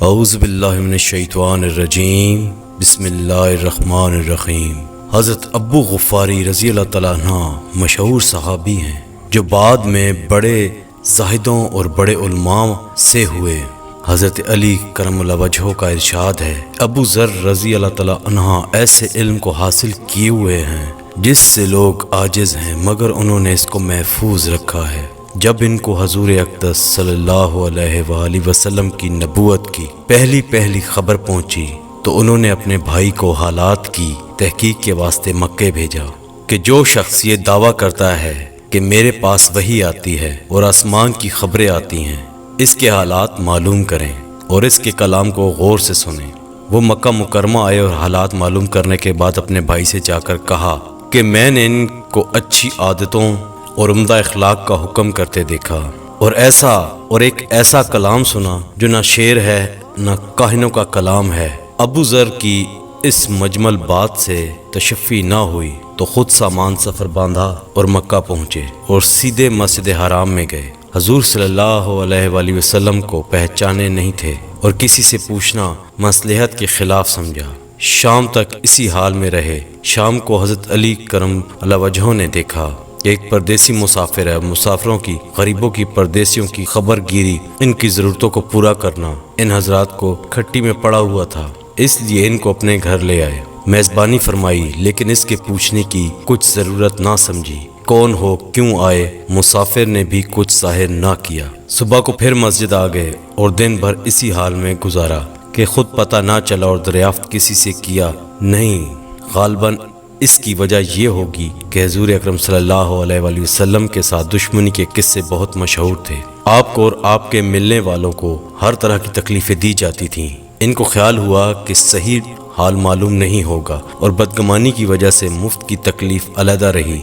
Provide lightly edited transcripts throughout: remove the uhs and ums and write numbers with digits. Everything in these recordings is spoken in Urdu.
اعوذ باللہ من الشیطان الرجیم، بسم اللہ الرحمن الرحیم۔ حضرت ابو غفاری رضی اللہ تعالیٰ عنہ مشہور صحابی ہیں جو بعد میں بڑے زاہدوں اور بڑے علماء سے ہوئے۔ حضرت علی کرم اللہ وجہہ کا ارشاد ہے، ابو ذر رضی اللہ تعالیٰ عنہ ایسے علم کو حاصل کیے ہوئے ہیں جس سے لوگ عاجز ہیں، مگر انہوں نے اس کو محفوظ رکھا ہے۔ جب ان کو حضور اقدس صلی اللہ علیہ وآلہ وسلم کی نبوت کی پہلی خبر پہنچی تو انہوں نے اپنے بھائی کو حالات کی تحقیق کے واسطے مکے بھیجا کہ جو شخص یہ دعویٰ کرتا ہے کہ میرے پاس وحی آتی ہے اور آسمان کی خبریں آتی ہیں، اس کے حالات معلوم کریں اور اس کے کلام کو غور سے سنیں۔ وہ مکہ مکرمہ آئے اور حالات معلوم کرنے کے بعد اپنے بھائی سے جا کر کہا کہ میں نے ان کو اچھی عادتوں اور عمدہ اخلاق کا حکم کرتے دیکھا اور ایک ایسا کلام سنا جو نہ شعر ہے نہ کاہنوں کا کلام ہے۔ ابو ذر کی اس مجمل بات سے تشفی نہ ہوئی تو خود سامان سفر باندھا اور مکہ پہنچے اور سیدھے مسجد حرام میں گئے۔ حضور صلی اللہ علیہ وآلہ وسلم کو پہچانے نہیں تھے اور کسی سے پوچھنا مصلحت کے خلاف سمجھا۔ شام تک اسی حال میں رہے۔ شام کو حضرت علی کرم اللہ وجہہ نے دیکھا کہ ایک پردیسی مسافر ہے، مسافروں کی، غریبوں کی، پردیسیوں کی خبر گیری، ان کی ضرورتوں کو پورا کرنا ان حضرات کو کھٹی میں پڑا ہوا تھا، اس لیے ان کو اپنے گھر لے آئے۔ میزبانی فرمائی لیکن اس کے پوچھنے کی کچھ ضرورت نہ سمجھی۔ کون ہو، کیوں آئے؟ مسافر نے بھی کچھ ظاہر نہ کیا۔ صبح کو پھر مسجد آ گئے اور دن بھر اسی حال میں گزارا کہ خود پتہ نہ چلا اور دریافت کسی سے کیا نہیں۔ غالباً اس کی وجہ یہ ہوگی کہ حضور اکرم صلی اللہ علیہ وآلہ وسلم کے ساتھ دشمنی کے قصے بہت مشہور تھے۔ آپ کو اور آپ کے ملنے والوں کو ہر طرح کی تکلیفیں دی جاتی تھیں۔ ان کو خیال ہوا کہ صحیح حال معلوم نہیں ہوگا اور بدگمانی کی وجہ سے مفت کی تکلیف علیحدہ رہی۔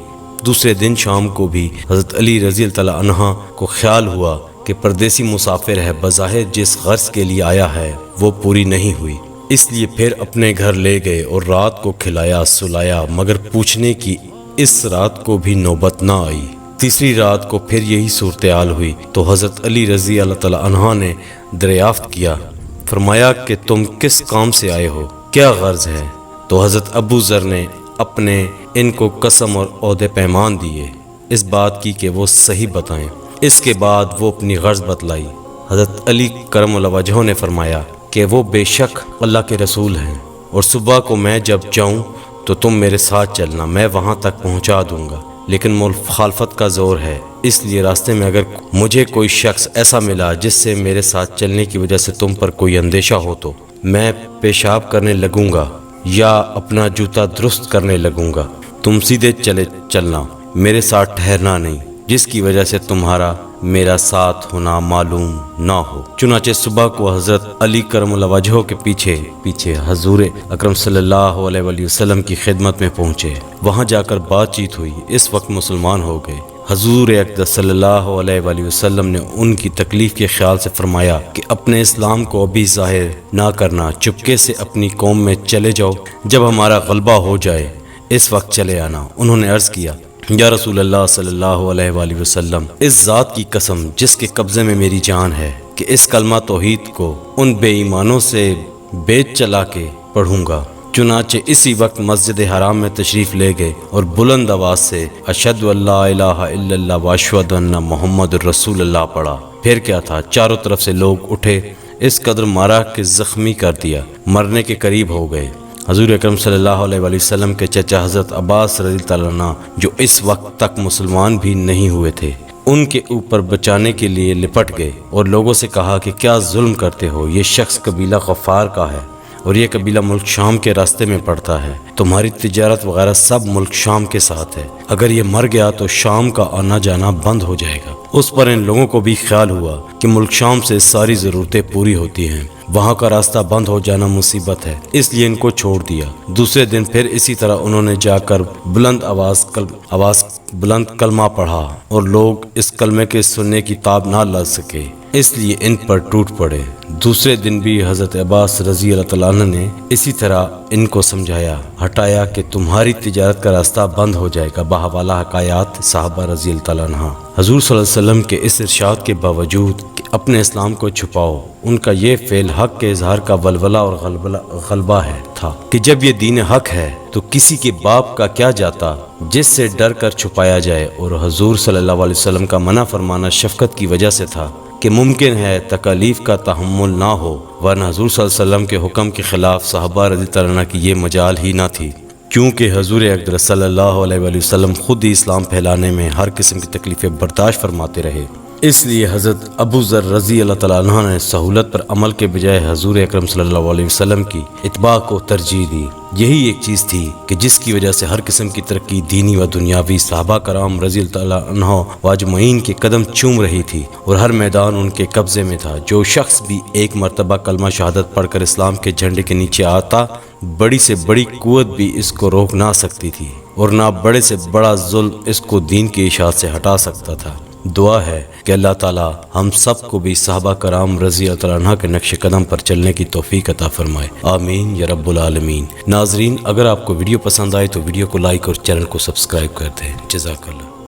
دوسرے دن شام کو بھی حضرت علی رضی اللہ عنہ کو خیال ہوا کہ پردیسی مسافر ہے، بظاہر جس غرض کے لیے آیا ہے وہ پوری نہیں ہوئی، اس لیے پھر اپنے گھر لے گئے اور رات کو کھلایا سلایا، مگر پوچھنے کی اس رات کو بھی نوبت نہ آئی۔ تیسری رات کو پھر یہی صورتحال ہوئی تو حضرت علی رضی اللہ تعالیٰ عنہ نے دریافت کیا، فرمایا کہ تم کس کام سے آئے ہو، کیا غرض ہے؟ تو حضرت ابو ذر نے اپنے ان کو قسم اور عہد پیمان دیے اس بات کی کہ وہ صحیح بتائیں۔ اس کے بعد وہ اپنی غرض بتلائی۔ حضرت علی کرم اللہ وجہہ نے فرمایا کہ وہ بے شک اللہ کے رسول ہیں اور صبح کو میں جب جاؤں تو تم میرے ساتھ چلنا، میں وہاں تک پہنچا دوں گا، لیکن مخالفت کا زور ہے، اس لیے راستے میں اگر مجھے کوئی شخص ایسا ملا جس سے میرے ساتھ چلنے کی وجہ سے تم پر کوئی اندیشہ ہو تو میں پیشاب کرنے لگوں گا یا اپنا جوتا درست کرنے لگوں گا، تم سیدھے چلنا، میرے ساتھ ٹھہرنا نہیں، جس کی وجہ سے تمہارا میرا ساتھ ہونا معلوم نہ ہو۔ چنانچہ صبح کو حضرت علی کرم اللہ وجہہ کے پیچھے حضور اکرم صلی اللہ علیہ وآلہ وسلم کی خدمت میں پہنچے۔ وہاں جا کر بات چیت ہوئی، اس وقت مسلمان ہو گئے۔ حضور اقدس صلی اللہ علیہ وآلہ وسلم نے ان کی تکلیف کے خیال سے فرمایا کہ اپنے اسلام کو ابھی ظاہر نہ کرنا، چپکے سے اپنی قوم میں چلے جاؤ، جب ہمارا غلبہ ہو جائے اس وقت چلے آنا۔ انہوں نے عرض کیا، یا رسول اللہ صلی اللہ علیہ وآلہ وسلم، اس ذات کی قسم جس کے قبضے میں میری جان ہے کہ اس کلمہ توحید کو ان بے ایمانوں سے بیچ چلا کے پڑھوں گا۔ چنانچہ اسی وقت مسجد حرام میں تشریف لے گئے اور بلند آواز سے اشہد ان لا الہ الا اللہ واشہد ان محمد رسول اللہ پڑھا۔ پھر کیا تھا، چاروں طرف سے لوگ اٹھے، اس قدر مارا کہ زخمی کر دیا، مرنے کے قریب ہو گئے۔ حضور اکرم صلی اللہ علیہ وآلہ وسلم کے چچا حضرت عباس رضی اللہ عنہ جو اس وقت تک مسلمان بھی نہیں ہوئے تھے، ان کے اوپر بچانے کے لیے لپٹ گئے اور لوگوں سے کہا کہ کیا ظلم کرتے ہو، یہ شخص قبیلہ غفار کا ہے اور یہ قبیلہ ملک شام کے راستے میں پڑتا ہے، تمہاری تجارت وغیرہ سب ملک شام کے ساتھ ہے، اگر یہ مر گیا تو شام کا آنا جانا بند ہو جائے گا۔ اس پر ان لوگوں کو بھی خیال ہوا کہ ملک شام سے ساری ضرورتیں پوری ہوتی ہیں، وہاں کا راستہ بند ہو جانا مصیبت ہے، اس لیے ان کو چھوڑ دیا۔ دوسرے دن پھر اسی طرح انہوں نے جا کر بلند کلمہ پڑھا اور لوگ اس کلمے کے سننے کی تاب نہ لا سکے، اس لیے ان پر ٹوٹ پڑے۔ دوسرے دن بھی حضرت عباس رضی اللہ تعالیٰ عنہ نے اسی طرح ان کو سمجھایا ہٹایا کہ تمہاری تجارت کا راستہ بند ہو جائے گا، بحوالہ حکایات صحابہ رضی اللہ تعالیٰ عنہ۔ حضور صلی اللہ علیہ وسلم کے اس ارشاد کے باوجود کہ اپنے اسلام کو چھپاؤ۔ ان کا یہ فعل حق کے اظہار کا ولولہ اور غلبہ تھا کہ جب یہ دین حق ہے تو کسی کے باپ کا کیا جاتا جس سے ڈر کر چھپایا جائے، اور حضور صلی اللہ علیہ وسلم کا منع فرمانا شفقت کی وجہ سے تھا کہ ممکن ہے تکالیف کا تحمل نہ ہو، ورنہ حضور صلی اللہ علیہ وسلم کے حکم کے خلاف صحابہ رضی اللہ عنہ کی یہ مجال ہی نہ تھی، کیونکہ حضور اقدس صلی اللہ علیہ وسلم خود ہی اسلام پھیلانے میں ہر قسم کی تکلیفیں برداشت فرماتے رہے۔ اس لیے حضرت ابو ذر رضی اللہ تعالیٰ عنہ نے سہولت پر عمل کے بجائے حضور اکرم صلی اللہ علیہ وسلم کی اتباع کو ترجیح دی۔ یہی ایک چیز تھی کہ جس کی وجہ سے ہر قسم کی ترقی دینی و دنیاوی صحابہ کرام رضی اللہ تعالیٰ عنہ واجمعین کے قدم چوم رہی تھی، اور ہر میدان ان کے قبضے میں تھا۔ جو شخص بھی ایک مرتبہ کلمہ شہادت پڑھ کر اسلام کے جھنڈے کے نیچے آتا، بڑی سے بڑی قوت بھی اس کو روک نہ سکتی تھی، اور نہ بڑے سے بڑا ظلم اس کو دین کی اشاعت سے ہٹا سکتا تھا۔ دعا ہے کہ اللہ تعالی ہم سب کو بھی صحابہ کرام رضی اللہ عنہ کے نقش قدم پر چلنے کی توفیق عطا فرمائے، آمین یا رب العالمین۔ ناظرین، اگر آپ کو ویڈیو پسند آئے تو ویڈیو کو لائک اور چینل کو سبسکرائب کر دیں۔ جزاک اللہ۔